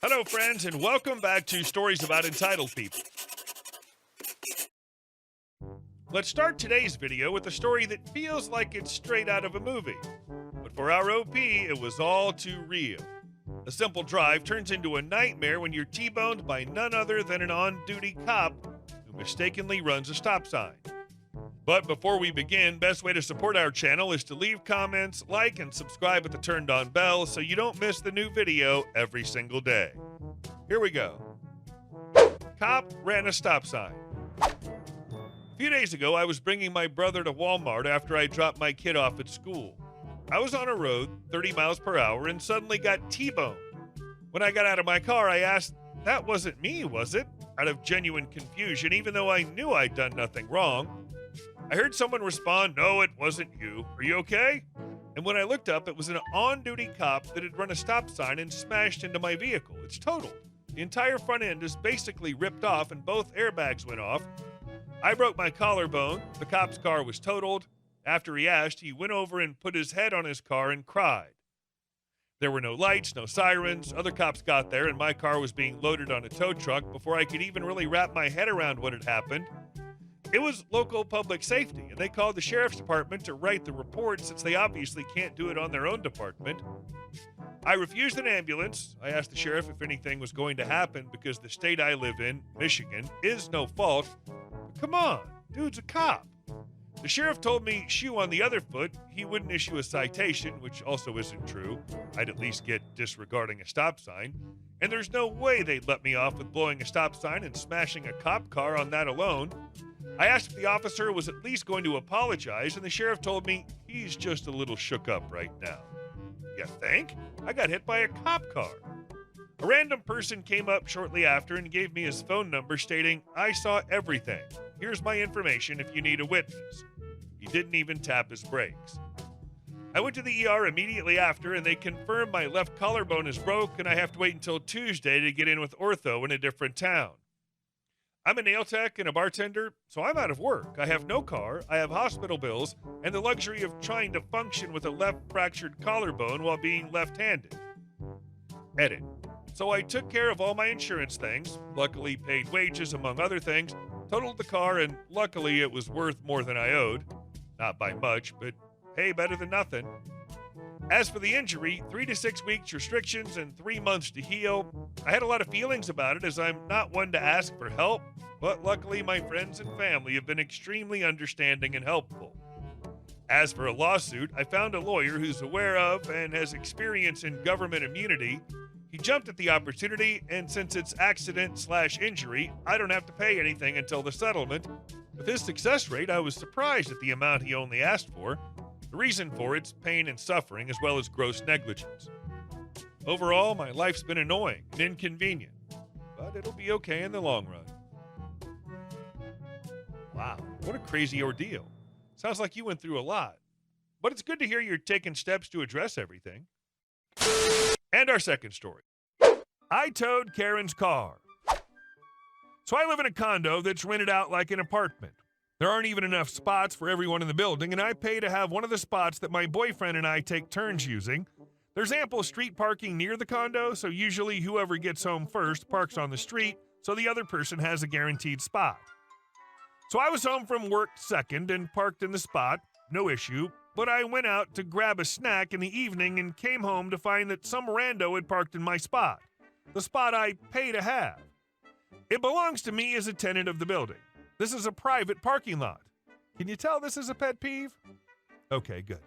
Hello, friends, and welcome back to Stories About Entitled People. Let's start today's video with a story that feels like it's straight out of a movie. But for our OP, it was all too real. A simple drive turns into a nightmare when you're T-boned by none other than an on-duty cop who mistakenly runs a stop sign. But before we begin, best way to support our channel is to leave comments, like, and subscribe with the turned-on bell so you don't miss the new video every single day. Here we go. Cop ran a stop sign. A few days ago, I was bringing my brother to Walmart after I dropped my kid off at school. I was on a road, 30 miles per hour, and suddenly got T-boned. When I got out of my car, I asked, "That wasn't me, was it?" out of genuine confusion, even though I knew I'd done nothing wrong. I heard someone respond, "No, it wasn't you. Are you okay?" And when I looked up, it was an on-duty cop that had run a stop sign and smashed into my vehicle. It's totaled. The entire front end is basically ripped off and both airbags went off. I broke my collarbone. The cop's car was totaled. After he asked, he went over and put his head on his car and cried. There were no lights, no sirens. Other cops got there and my car was being loaded on a tow truck before I could even really wrap my head around what had happened. It was local public safety, and they called the sheriff's department to write the report since they obviously can't do it on their own department. I refused an ambulance. I asked the sheriff if anything was going to happen because the state I live in, Michigan, is no fault. But come on, dude's a cop. The sheriff told me, shoe on the other foot, he wouldn't issue a citation, which also isn't true. I'd at least get disregarding a stop sign. And there's no way they'd let me off with blowing a stop sign and smashing a cop car on that alone. I asked if the officer was at least going to apologize, and the sheriff told me he's just a little shook up right now. You think? I got hit by a cop car. A random person came up shortly after and gave me his phone number stating, "I saw everything. Here's my information if you need a witness." He didn't even tap his brakes. I went to the ER immediately after, and they confirmed my left collarbone is broke, and I have to wait until Tuesday to get in with ortho in a different town. I'm a nail tech and a bartender, so I'm out of work. I have no car, I have hospital bills, and the luxury of trying to function with a left fractured collarbone while being left-handed. Edit. So I took care of all my insurance things, luckily paid wages among other things, totaled the car, and luckily it was worth more than I owed. Not by much, but hey, better than nothing. As for the injury, 3 to 6 weeks restrictions and 3 months to heal. I had a lot of feelings about it as I'm not one to ask for help, but luckily my friends and family have been extremely understanding and helpful. As for a lawsuit, I found a lawyer who's aware of and has experience in government immunity. He jumped at the opportunity, and since it's accident/injury, I don't have to pay anything until the settlement. With his success rate, I was surprised at the amount he only asked for. The reason for it's pain and suffering as well as gross negligence. Overall, my life's been annoying and inconvenient, but it'll be okay in the long run. Wow, what a crazy ordeal. Sounds like you went through a lot, but it's good to hear you're taking steps to address everything. And our second story. I towed Karen's car. So I live in a condo that's rented out like an apartment. There aren't even enough spots for everyone in the building, and I pay to have one of the spots that my boyfriend and I take turns using. There's ample street parking near the condo, so usually whoever gets home first parks on the street, so the other person has a guaranteed spot. So I was home from work second and parked in the spot, no issue, but I went out to grab a snack in the evening and came home to find that some rando had parked in my spot, the spot I pay to have. It belongs to me as a tenant of the building. This is a private parking lot. Can you tell this is a pet peeve? Okay, good.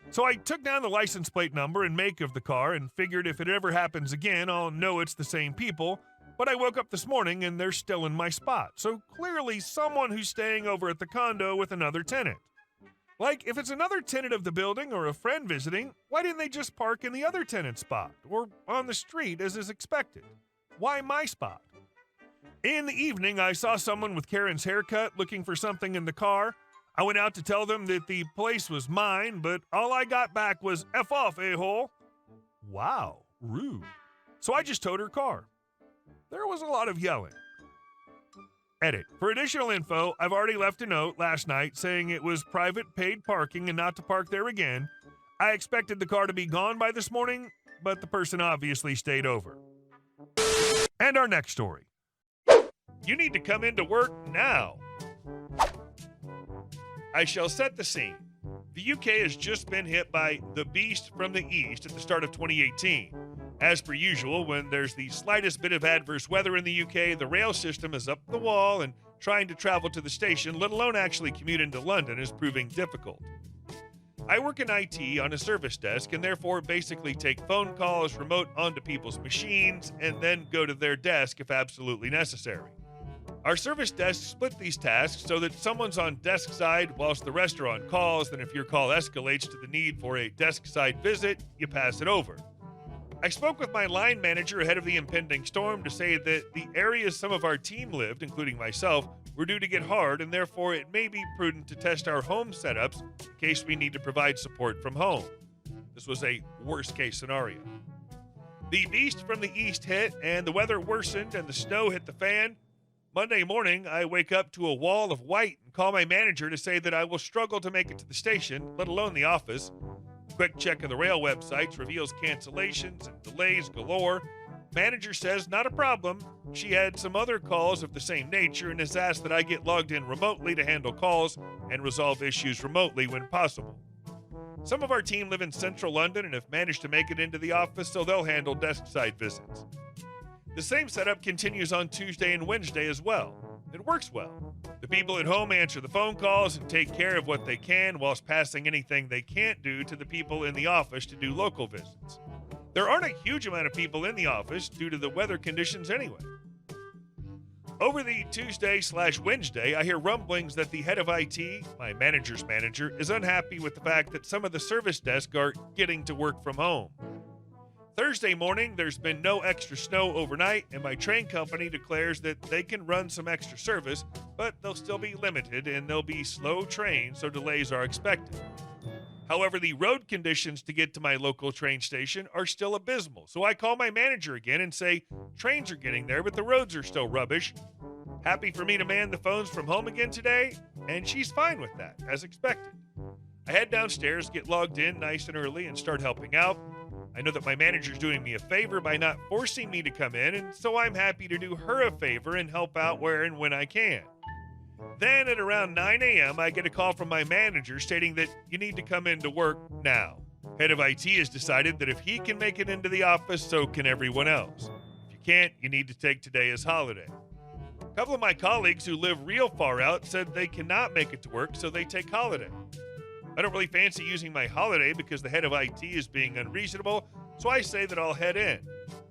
So I took down the license plate number and make of the car and figured if it ever happens again, I'll know it's the same people. But I woke up this morning and they're still in my spot. So clearly someone who's staying over at the condo with another tenant. Like, if it's another tenant of the building or a friend visiting, why didn't they just park in the other tenant's spot or on the street as is expected? Why my spot? In the evening, I saw someone with Karen's haircut looking for something in the car. I went out to tell them that the place was mine, but all I got back was "F off, a-hole." Wow, rude. So I just towed her car. There was a lot of yelling. Edit. For additional info, I've already left a note last night saying it was private paid parking and not to park there again. I expected the car to be gone by this morning, but the person obviously stayed over. And our next story. You need to come into work now. I shall set the scene. The UK has just been hit by the beast from the east at the start of 2018. As per usual, when there's the slightest bit of adverse weather in the UK, the rail system is up the wall, and trying to travel to the station, let alone actually commute into London, is proving difficult. I work in IT on a service desk and therefore basically take phone calls remote onto people's machines and then go to their desk if absolutely necessary. Our service desk split these tasks so that someone's on desk side whilst the rest are on calls, then if your call escalates to the need for a desk side visit, you pass it over. I spoke with my line manager ahead of the impending storm to say that the areas some of our team lived, including myself, were due to get hard, and therefore it may be prudent to test our home setups in case we need to provide support from home. This was a worst-case scenario. The beast from the east hit, and the weather worsened, and the snow hit the fan. Monday morning, I wake up to a wall of white and call my manager to say that I will struggle to make it to the station, let alone the office. Quick check of the rail websites reveals cancellations and delays galore. Manager says not a problem. She had some other calls of the same nature and has asked that I get logged in remotely to handle calls and resolve issues remotely when possible. Some of our team live in central London and have managed to make it into the office, so they'll handle desk side visits. The same setup continues on Tuesday and Wednesday as well. It works well. The people at home answer the phone calls and take care of what they can whilst passing anything they can't do to the people in the office to do local visits. There aren't a huge amount of people in the office due to the weather conditions anyway. Over the Tuesday/Wednesday, I hear rumblings that the head of IT, my manager's manager, is unhappy with the fact that some of the service desks are getting to work from home. Thursday morning, there's been no extra snow overnight, and my train company declares that they can run some extra service, but they'll still be limited and they'll be slow trains, so delays are expected. However, the road conditions to get to my local train station are still abysmal, so I call my manager again and say, trains are getting there, but the roads are still rubbish. Happy for me to man the phones from home again today, and she's fine with that, as expected. I head downstairs, get logged in nice and early, and start helping out. I know that my manager's doing me a favor by not forcing me to come in, and so I'm happy to do her a favor and help out where and when I can. Then at around 9 a.m., I get a call from my manager stating that you need to come into work now. Head of IT has decided that if he can make it into the office, so can everyone else. If you can't, you need to take today as holiday. A couple of my colleagues who live real far out said they cannot make it to work, so they take holiday. I don't really fancy using my holiday because the head of IT is being unreasonable, so I say that I'll head in.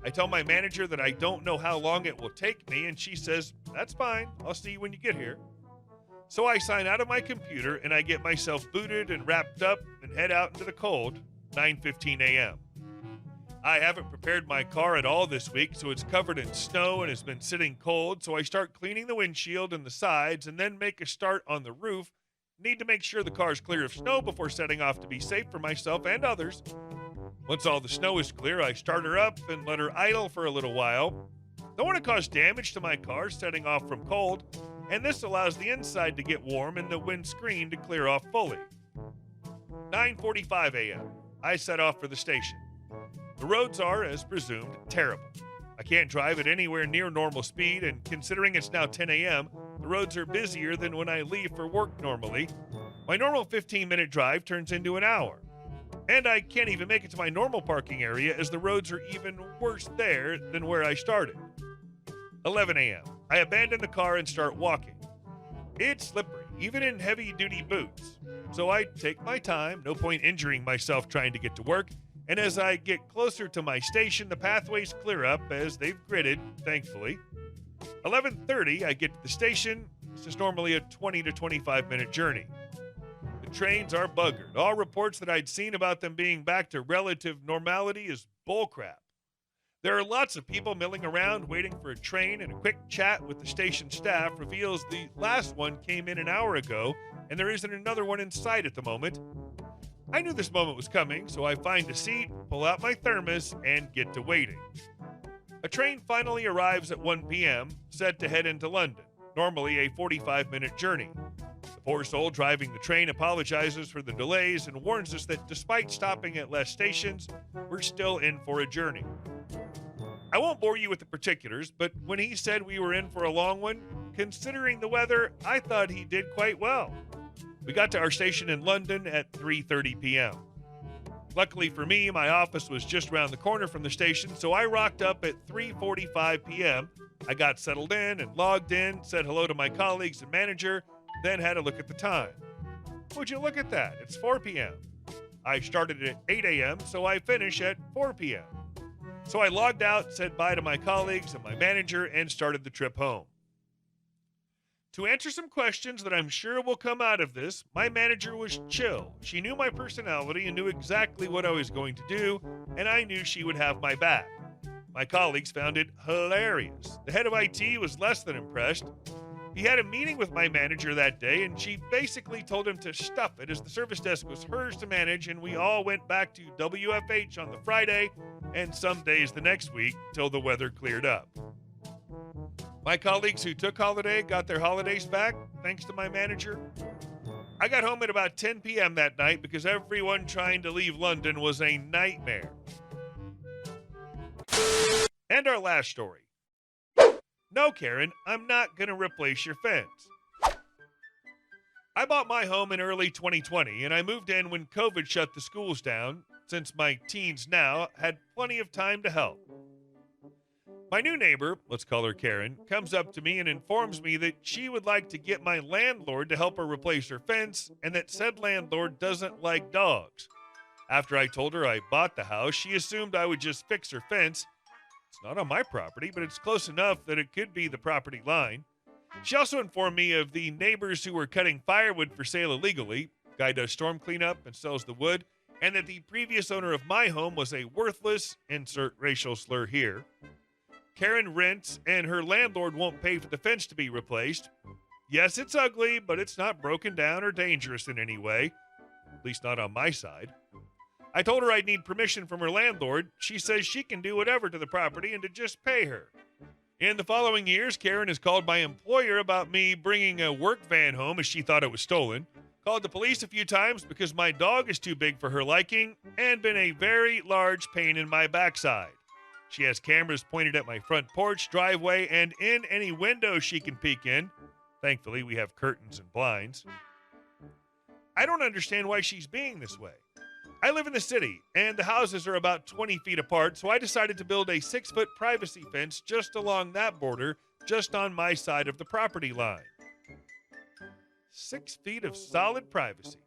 I tell my manager that I don't know how long it will take me, and she says, that's fine, I'll see you when you get here. So I sign out of my computer and I get myself booted and wrapped up and head out into the cold, 9:15 a.m. I haven't prepared my car at all this week, so it's covered in snow and has been sitting cold, so I start cleaning the windshield and the sides and then make a start on the roof. Need to make sure the car's clear of snow before setting off to be safe for myself and others. Once all the snow is clear, I start her up and let her idle for a little while. Don't want to cause damage to my car setting off from cold, and this allows the inside to get warm and the windscreen to clear off fully. 9:45 a.m. I set off for the station. The roads are, as presumed, terrible. I can't drive at anywhere near normal speed, and considering it's now 10 a.m., the roads are busier than when I leave for work normally. My normal 15-minute drive turns into an hour. And I can't even make it to my normal parking area as the roads are even worse there than where I started. 11 a.m. I abandon the car and start walking. It's slippery, even in heavy-duty boots. So I take my time, no point injuring myself trying to get to work, and as I get closer to my station, the pathways clear up as they've gridded, thankfully. 11:30, I get to the station. This is normally a 20 to 25-minute journey. The trains are buggered. All reports that I'd seen about them being back to relative normality is bullcrap. There are lots of people milling around waiting for a train, and a quick chat with the station staff reveals the last one came in an hour ago, and there isn't another one in sight at the moment. I knew this moment was coming, so I find a seat, pull out my thermos, and get to waiting. A train finally arrives at 1 p.m., set to head into London, normally a 45-minute journey. The poor soul driving the train apologizes for the delays and warns us that despite stopping at less stations, we're still in for a journey. I won't bore you with the particulars, but when he said we were in for a long one, considering the weather, I thought he did quite well. We got to our station in London at 3:30 p.m. Luckily for me, my office was just around the corner from the station, so I rocked up at 3:45 p.m. I got settled in and logged in, said hello to my colleagues and manager, then had a look at the time. Would you look at that? It's 4 p.m. I started at 8 a.m., so I finish at 4 p.m. So I logged out, said bye to my colleagues and my manager, and started the trip home. To answer some questions that I'm sure will come out of this, my manager was chill. She knew my personality and knew exactly what I was going to do, and I knew she would have my back. My colleagues found it hilarious. The head of IT was less than impressed. He had a meeting with my manager that day, and she basically told him to stuff it as the service desk was hers to manage, and we all went back to WFH on the Friday and some days the next week till the weather cleared up. My colleagues who took holiday got their holidays back, thanks to my manager. I got home at about 10 p.m. that night because everyone trying to leave London was a nightmare. And our last story. No, Karen, I'm not going to replace your fence. I bought my home in early 2020, and I moved in when COVID shut the schools down, since my teens now had plenty of time to help. My new neighbor, let's call her Karen, comes up to me and informs me that she would like to get my landlord to help her replace her fence, and that said landlord doesn't like dogs. After I told her I bought the house, she assumed I would just fix her fence. It's not on my property, but it's close enough that it could be the property line. She also informed me of the neighbors who were cutting firewood for sale illegally. Guy does storm cleanup and sells the wood, and that the previous owner of my home was a worthless, insert racial slur here. Karen rents, and her landlord won't pay for the fence to be replaced. Yes, it's ugly, but it's not broken down or dangerous in any way. At least not on my side. I told her I'd need permission from her landlord. She says she can do whatever to the property and to just pay her. In the following years, Karen has called my employer about me bringing a work van home as she thought it was stolen, called the police a few times because my dog is too big for her liking, and been a very large pain in my backside. She has cameras pointed at my front porch, driveway, and in any window she can peek in. Thankfully, we have curtains and blinds. I don't understand why she's being this way. I live in the city, and the houses are about 20 feet apart, so I decided to build a 6-foot privacy fence just along that border, just on my side of the property line. 6 feet of solid privacy.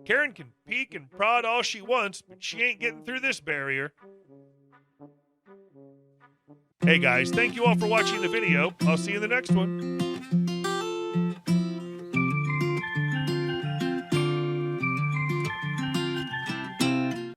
Karen can peek and prod all she wants, but she ain't getting through this barrier. Hey guys, thank you all for watching the video. I'll see you in the next one.